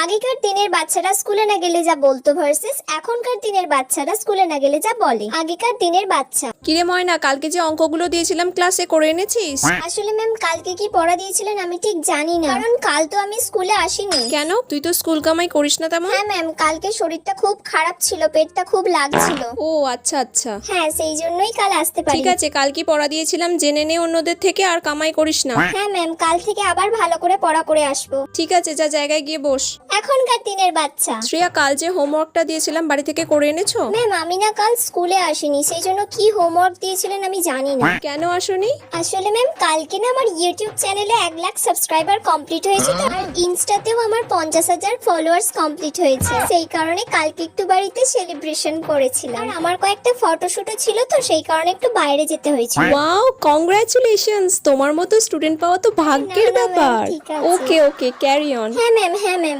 আগেকার দিনের বাচ্চারা স্কুলে না গেলে যা বলতো ভার্সেস এখনকার দিনের বাচ্চারা স্কুলে না গেলে যা বলে। আগেকার দিনের বাচ্চা। কিরে ময়না, কালকে যে অঙ্কগুলো দিয়েছিলাম ক্লাসে করে এনেছিস? আসলে ম্যাম কালকে কি পড়া দিয়েছিলেন আমি ঠিক জানি না, কারণ কাল তো আমি স্কুলে আসিনি। কেন, তুই তো স্কুল কামাই করিস না তেমন? হ্যাঁ ম্যাম, কালকে শরীরটা খুব খারাপ ছিল, পেটটা খুব লাগছিল। ও আচ্ছা আচ্ছা, হ্যাঁ সেই জন্যই কাল আসতে পারি। ঠিক আছে, কাল কি পড়া দিয়েছিলাম জেনে নে অন্যদের থেকে, আর কামাই করিস না। হ্যাঁ ম্যাম, কাল থেকে আবার ভালো করে পড়া করে আসবো। ঠিক আছে, যা জায়গায় গিয়ে বস। এখনকার দিনের বাচ্চা। শ্রেয়া, কাল যে হোমওয়ার্কটা দিয়েছিলাম বাড়ি থেকে করে এনেছো? ম্যাম আমি না কাল স্কুলে আসিনি, সেই জন্য কি হোমওয়ার্ক দিয়েছিলেন আমি জানি না। কেন আসোনি? আসলে ম্যাম কালকে না আমার ইউটিউব চ্যানেলে 1 লাখ সাবস্ক্রাইবার কমপ্লিট হয়েছে, তো আর ইনস্টাতেও আমার 50,000 ফলোয়ার্স কমপ্লিট হয়েছে। সেই কারণে কালকে একটু বাড়িতে সেলিব্রেশন করেছিলাম, আর আমার কয়েকটা ফটোশুটও ছিল, তো সেই কারণে একটু বাইরে যেতে হয়েছিল। ওয়াও, কংগ্রাচুলেশনস, তোমার মতো স্টুডেন্ট পাওয়া তো ভাগ্যের না, না, ma'am, ব্যাপার। ঠিক আছে। ওকে ওকে, ক্যারি অন। হ্যাঁ ম্যাম, হ্যাঁ ম্যাম।